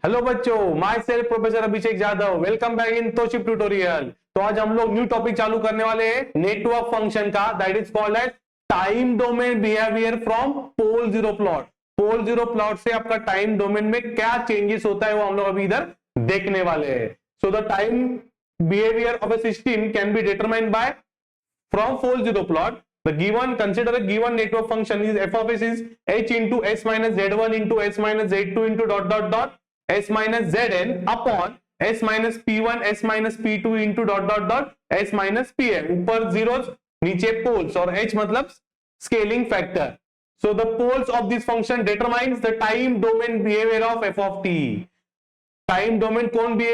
Hello बच्चों, myself professor Abhishek Yadav, welcome back in तोशिप tutorial. तो आज हम लोग न्यू टॉपिक चालू करने वाले हैं नेटवर्क फंक्शन का, that is called as time domain behaviour from pole zero plot. Pole zero plot से आपका टाइम डोमेन में क्या चेंजेस होता है वो हम लोग अभी इधर देखने वाले हैं। So the time behaviour of A system can be determined by from pole zero plot. The given, consider a given network function is f of s is h into s minus z1 into s minus z2 into dot dot dot s minus zn upon s minus p1 s minus p2 into dot dot dot s minus pm. ऊपर zeros, नीचे poles और h मतलब scaling factor. So the poles of this function determines the time domain behavior of f of t. Time domain कौन भी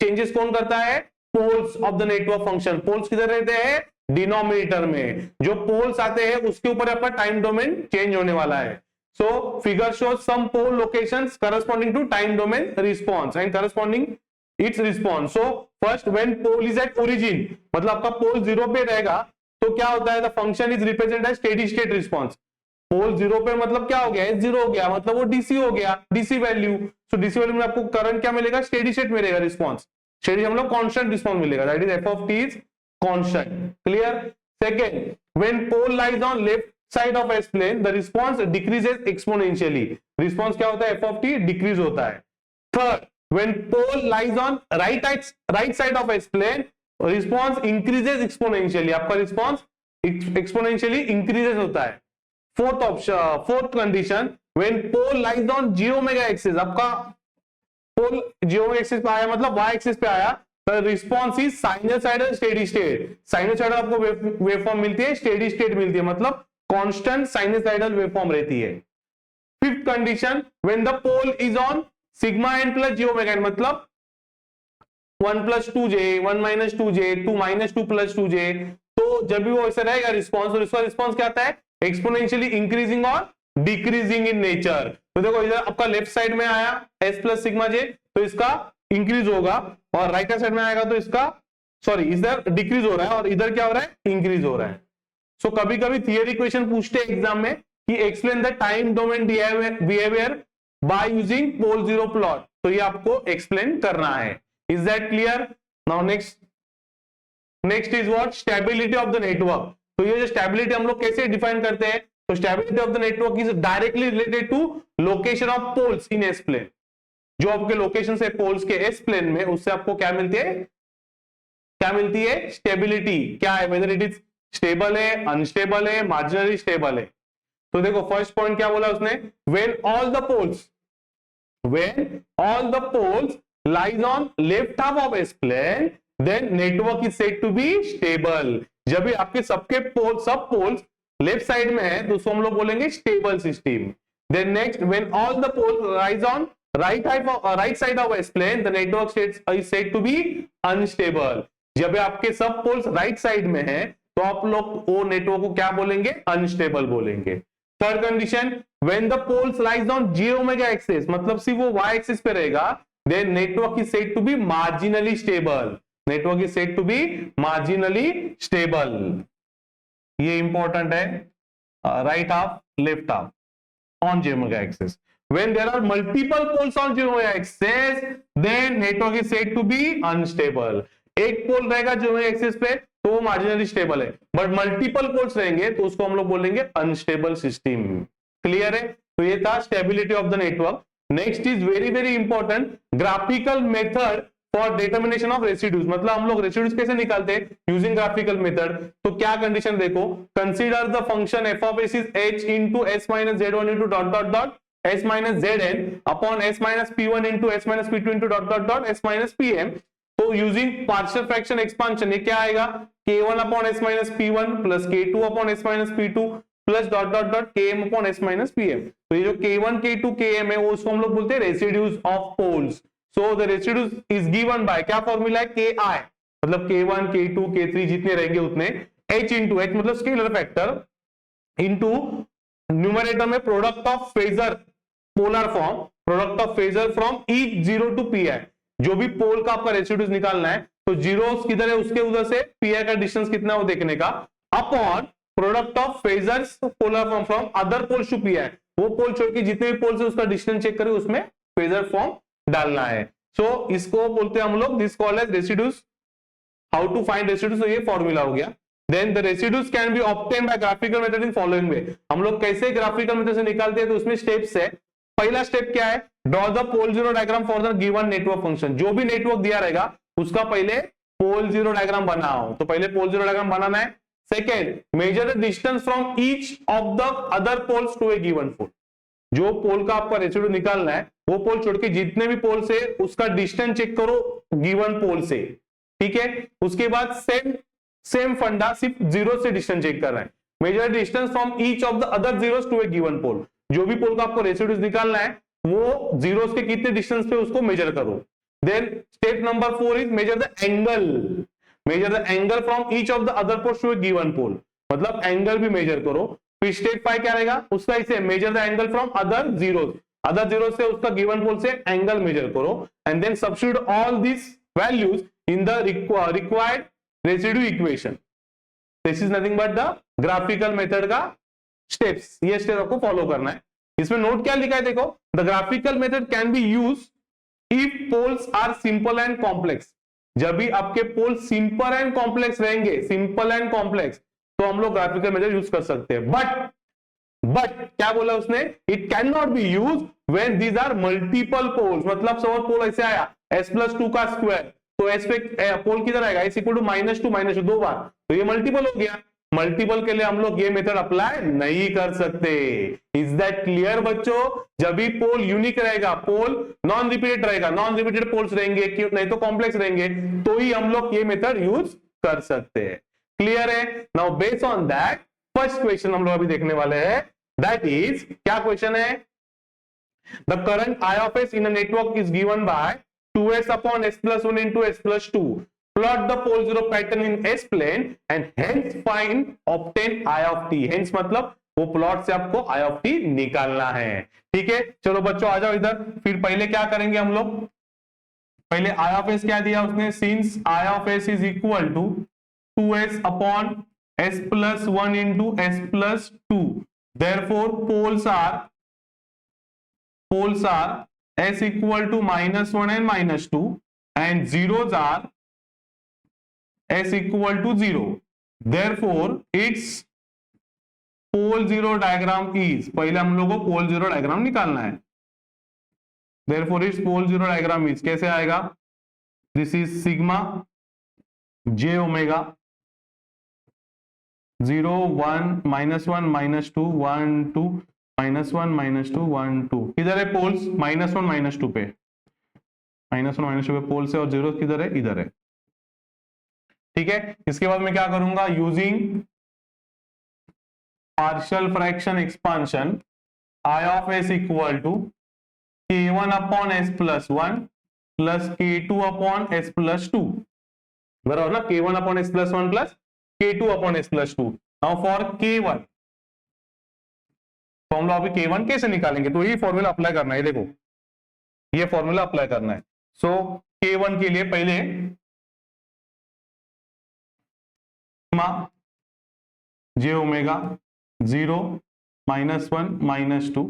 changes कौन करता है? Poles of the network function. Poles किधर रहते हैं? डिनोमिनेटर में। जो पोल्स आते हैं उसके ऊपर आपका टाइम डोमेन चेंज होने वाला है। So figure shows some pole locations corresponding to time domain response and corresponding its response. So first, when pole is at origin, मतलब आपका पोल जीरो पे रहेगा तो क्या होता है? The function is represent as steady state response. Pole zero पे मतलब क्या हो गया? जीरो हो गया, मतलब वो डीसी हो गया, DC value. So DC value में आपको करंट क्या मिलेगा? स्टेडी स्टेट मिलेगा रिस्पॉन्स। स्टेडी मतलब कांस्टेंट रिस्पॉन्स मिलेगा, that is F of T is constant. Clear? Second, when pole lies on left side of S plane the response decreases exponentially. Response क्या होता है? एफ ऑफ टी डिक्रीज होता है। Third, when pole lies on right side of S plane response increases exponentially. आपका response exponentially increases होता है। Fourth option, fourth condition, when pole lies on J omega axis. आपका pole जी omega axis पे आया मतलब Y axis पे आया, तो response is sinusoidal steady state. Sinusoidal आपको वेवफॉर्म मिलती है, स्टेडी स्टेट मिलती है, मतलब कांस्टेंट साइनोसाइडल वेवफॉर्म रहती है। Fifth condition, when the pole is on sigma N plus J omega N, मतलब 1 plus 2j 1 minus 2j 2 minus 2 plus 2j, तो जब भी वो ऐसा रहेगा रिस्पॉन्स, तो इसका रिस्पॉन्स क्या आता है? एक्सपोनेंशियली इंक्रीजिंग और डिक्रीजिंग इन नेचर। तो देखो इधर आपका लेफ्ट साइड में आया s प्लस सिग्मा जे, तो इसका इंक्रीज होगा, और राइट हैंड साइड में आएगा तो इसका इधर डिक्रीज हो रहा है और इधर क्या हो रहा है? इंक्रीज हो रहा है। सो कभी कभी थियरी क्वेश्चन पूछते हैं एग्जाम में कि explain the time domain behaviour by using pole zero plot, तो ये आपको एक्सप्लेन करना है। Is that clear? Now next is what? Stability of the network. तो ये जो स्टेबिलिटी हम लोग कैसे डिफाइन करते हैं? तो stability of the network is directly related to location of poles in S plane. जो आपके लोकेशन है पोल्स के एस प्लेन में, उससे आपको क्या मिलती है? क्या मिलती है? स्टेबिलिटी। क्या है? वेदर इट इज स्टेबल है, अनस्टेबल है, मार्जिनली स्टेबल है। तो देखो फर्स्ट पॉइंट क्या बोला उसने? When all the poles lies on left half of S plane then network is said to be stable. जब भी आपके सबके सब पोल्स लेफ्ट साइड में है तो उसको हम लोग बोलेंगे stable system. Then next, when all the poles rise on right side of S plane the network is said to be unstable. जब भी आपके सब पोल्स राइट साइड में है तो आप लोग वो नेटवर्क को क्या बोलेंगे? अनस्टेबल बोलेंगे। Third condition, when the poles lies on J omega axis, मतलब सिर्फ वो वाई एक्सिस पे रहेगा, then network is said to be marginally stable. Network is said to be marginally stable. ये इंपॉर्टेंट है, right half left half on J omega axis. When there are multiple poles on J omega axis then network is said to be unstable। एक पोल रहेगा जी omega axis पे तो वो marginally stable है, but multiple poles रहेंगे तो उसको हम लोग बोलेंगे अनस्टेबल सिस्टम। क्लियर है? तो ये था stability of the network. Next is very very important, graphical method for determination of residues. मतलब हम लोग रेसिड्यूज कैसे निकालते हैं? Using graphical method. तो क्या कंडीशन देखो, consider the function F of S is H into S minus Z one into dot dot dot S minus Z N upon S minus P one into S minus P two into dot dot dot S minus P M. तो using partial fraction expansion ये क्या आएगा? k1 upon s minus p1 plus k2 upon s minus p2 plus dot dot dot km upon s minus pm। तो ये जो k1 k2 km है वो उसको हम लोग बोलते हैं residues of poles. So the residues is given by क्या फॉर्मूला है? ki, मतलब k1 k2 k3 जितने रहेंगे उतने, h इंटू h मतलब स्केलर फैक्टर इंटू न्यूमरेटर में product of phasor polar form, product of phasor from each zero to P I. जो भी पोल का आपका रेसिड्यूज निकालना है तो जीरो किधर है उसके उधर से पी आई का डिस्टेंस कितना है वो देखने का, upon product of phasors polar form from other poles to P I. वो पोल छोड़ के जितने भी पोल्स है उसका डिस्टेंस चेक करें, उसमें फेजर फॉर्म डालना है। सो इसको बोलते हैं हम लोग this called as residues. How to find residues, तो ये फॉर्मूला हो गया। Then the residues can be obtain by graphical method in following way. हम लोग कैसे ग्राफिकल मेथड से निकालते हैं, तो उसमें स्टेप्स है। पहला स्टेप क्या है, draw the pole zero diagram for the given network function. जो भी नेटवर्क दिया रहेगा उसका पहले पोल जीरो डायग्राम बनाओ, तो पहले पोल जीरो डायग्राम बनाना है। Second, measure the distance from each of the other poles to a given pole. जो पोल का आपका रेसिड्यू निकालना है वो पोल छोड़ के जितने भी पोल से उसका डिस्टेंस चेक करो गिवन पोल से, ठीक है। उसके बाद सेम फंडा, सिर्फ जीरो से डिस्टेंस चेक कर रहा है। Measure distance from each of the other zeros to a given pole. जो भी पोल का आपको रेसिड्यूज निकालना है वो जीरोस के कितने डिस्टेंस पे उसको मेजर करो। Then step number 4 is measure the angle. Measure the angle from each of the other poles to a given pole, मतलब एंगल भी मेजर करो। फिर स्टेप 5 क्या रहेगा, उसका इसे measure the angle from other zeros. Other zero से उसका गिवन पोल से एंगल मेजर करो and then substitute all this values in the required residue equation. This is nothing but the graphical method का steps. ये step आपको follow करना है। इसमें नोट क्या लिखा है देखो, the graphical method can be use if poles are simple and complex. जब भी आपके पोल सिंपल एंड कॉम्प्लेक्स रहेंगे, सिंपल एंड कॉम्प्लेक्स, तो हम लोग ग्राफिकल मेथड यूज कर सकते हैं। बट क्या बोला उसने, it can not be use when these are multiple poles. मतलब सपोज पोल ऐसे आया s+2 का स्क्वायर, तो एस पे पोल किधर आएगा, s इक्वल टू -2 दो बार, तो ये मल्टीपल हो गया। मल्टीपल के लिए हम लोग ये मेथड अप्लाई नहीं कर सकते। इज दैट क्लियर बच्चों? जब भी पोल यूनिक रहेगा, पोल नॉन रिपीटेड रहेगा, नॉन रिपीटेड पोल्स रहेंगे, नहीं तो कॉम्प्लेक्स रहेंगे, तो ही हम लोग ये मेथड यूज कर सकते हैं। क्लियर है? Now based on that first question हम लोग अभी देखने वाले हैं, दैट इज, क्या क्वेश्चन है, the current I of s in a network is given by 2s upon s+1 into s+2. Plot the pole zero pattern in S plane and hence find obtain I of t. Hence मतलब वो plot से आपको I of t निकालना है। ठीक है, चलो बच्चों आ जाओ इधर। फिर पहले क्या करेंगे हम लोग, पहले I of s क्या दिया उसने, since I of s is equal to 2s upon s+1 into s+2, therefore poles are s equal to -1 and -2 and zeros are s equal to 0. Therefore its pole zero diagram is, पहले हम लोगों को pole zero diagram निकालना है। Therefore its pole zero diagram is, कैसे आएगा, this is sigma j omega 0 1 -1 -2 1 2 -1 -2 1 2। किधर है पोल्स, -1 -2 पे, -1 -2 पे पोल्स है, और जीरो किधर है, इधर है। ठीक है, इसके बाद मैं क्या करूंगा, using partial fraction expansion, I of s equal to k1 upon s+1 plus k2 upon s+2, बराबर ना, k1 upon s+1 plus k2 upon s+2। Now for k1, तो हम लोग अभी k1 कैसे निकालेंगे, तो ये फॉर्मूला अप्लाई करना है, देखो ये फॉर्मूला अप्लाई करना है। सो k1 के लिए पहले j ओमेगा 0 -1 -2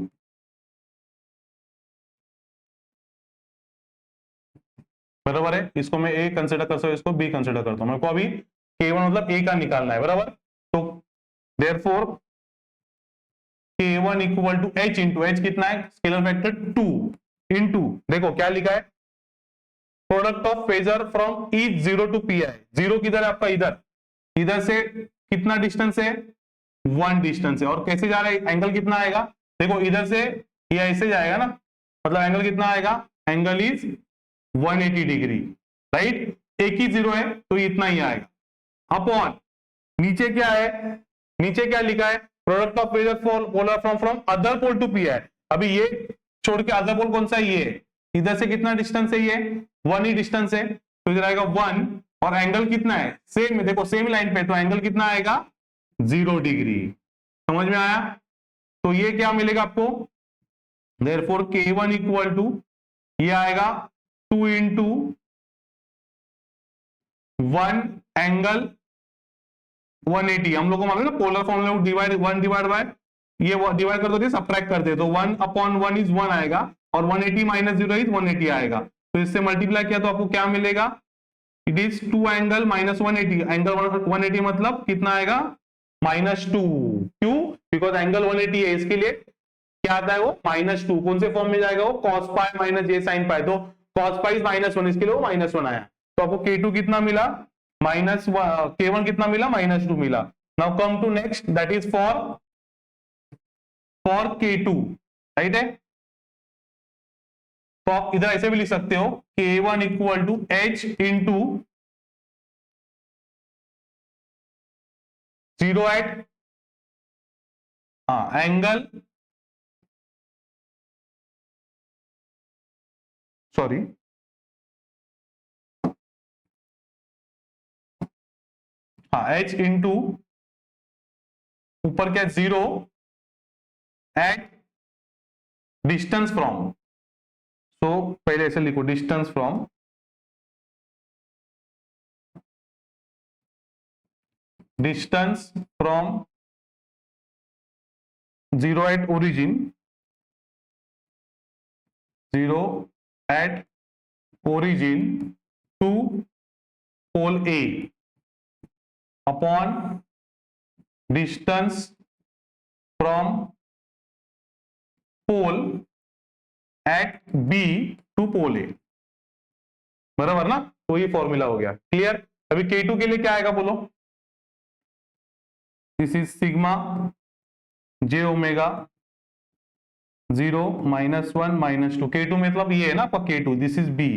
बराबर है। इसको मैं a कंसिडर करता हूं, इसको b कंसिडर करता हूं। मेरे को अभी k1 मतलब a का निकालना है, बराबर। तो therefore k1 equal to h into h कितना है, स्केलर फैक्टर 2 इंटू, देखो क्या लिखा है, product of phasor from E 0 to pi। जीरो किधर है आपका, इधर, इधर से कितना डिस्टेंस है, 1 डिस्टेंस है, और कैसे जा रहा है, एंगल कितना आएगा, देखो इधर से ये ऐसे जाएगा ना, मतलब एंगल कितना आएगा, एंगल इज 180 डिग्री, राइट। एक ही जीरो है तो इतना ही आएगा, अपॉन नीचे क्या है, नीचे क्या लिखा है, product of phasor polar from other pole to P है। अभी ये छोड़ के अदर पोल कौन सा है, ये, इधर से कितना डिस्टेंस है, ये 1 ही डिस्टेंस है, तो इधर आएगा 1, और एंगल कितना है, सेम, देखो सेम लाइन पे, तो एंगल कितना आएगा, 0 डिग्री। समझ में आया? तो ये क्या मिलेगा आपको, देयरफॉर k1 इक्वल टू, ये आएगा 2 इंटू 1 एंगल 180। हम लोग को मालूम है ना, polar formula divide 1 divide by, ये डिवाइड कर दो, सबट्रैक्ट कर दे, तो 1 अपॉन 1 इज 1 आएगा, और 180 माइनस 0 इज 180 आएगा, तो इससे मल्टीप्लाई किया तो आपको क्या मिलेगा, it is 2 angle minus 180, angle 180 मतलब कितना आएगा -2, क्यों, बिकॉज एंगल 180 है, इसके लिए क्या आता है वो -2, कौन से फॉर्म में जाएगा वो, cos pi minus j sin पाई, तो cos पाई -1, इसके लिए वो -1 आया, तो आपको K2 कितना मिला K1 कितना मिला -2 मिला। Now come to next, that is for K2, right है, तो आप इधर ऐसे भी लिख सकते हो K1 equal to H into 0 at angle, sorry H into ऊपर क्या 0 एट डिस्टेंस फ्रॉम, तो पहले ऐसे लिखो distance from zero at origin, 0 at origin to pole A upon distance from pole at B to pole A, बराबर ना, तो ये फॉर्मूला हो गया क्लियर। अभी K2 के लिए क्या आएगा बोलो, this is sigma j omega 0 -1 -2, K2 मतलब ये है ना आपका K2, दिस इज B,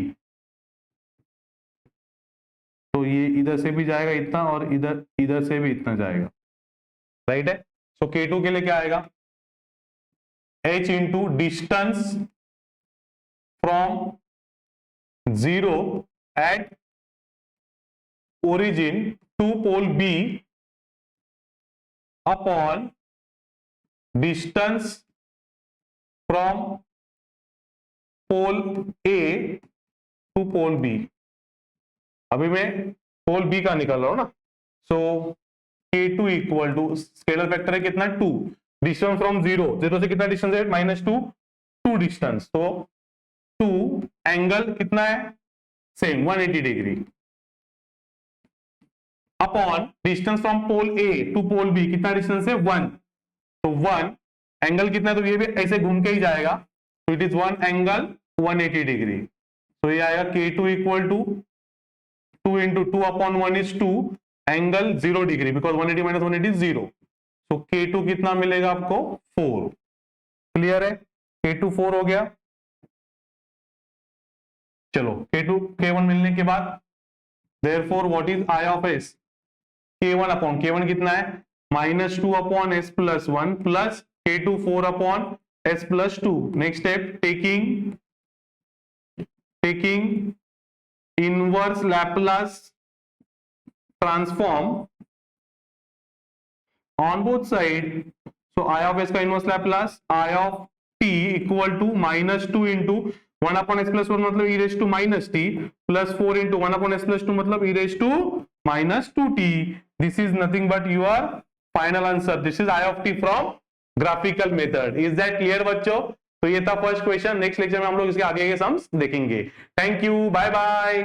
तो ये इधर से भी जाएगा इतना और इधर से भी इतना जाएगा, राइट है। सो K2 के लिए क्या आएगा, H into distance from 0 at origin to pole B upon distance from pole A to pole B, अभी मैं पोल B का निकाल रहा हूं ना, so K2 equal to scalar factor है कितना 2, डिस्टेंस फ्रॉम 0 से कितना डिस्टेंस है -2 डिस्टेंस, तो 2 एंगल कितना है same 180 degree upon distance from pole A to pole B कितना डिस्टेंस है 1, तो 1 एंगल कितना है, तो ये भी ऐसे घूम के ही जाएगा, तो इट इज 1 एंगल 180 डिग्री, तो ये आएगा K2 equal to 2 into 2 upon 1 is 2 angle 0 degree, because 180 minus 180 is 0, तो K2 कितना मिलेगा आपको 4, क्लियर है, K2 4 हो गया। चलो K1 मिलने के बाद therefore what is I of S, K1 upon K1 कितना है -2 upon S plus 1 plus K2 4 upon S plus 2, next step taking inverse Laplace transform on both side, so I of S का inverse Laplace I of T equal to -2 into 1 upon S plus 1 मतलब e raise to -t plus 4 into 1 upon S plus 2 मतलब e raise to -2t, this is nothing but your final answer, this is I of T from graphical method. Is that clear बच्चों, तो ये था first question, next lecture में हम लोग इसके आगे के सम्स देखेंगे। Thank you, bye bye.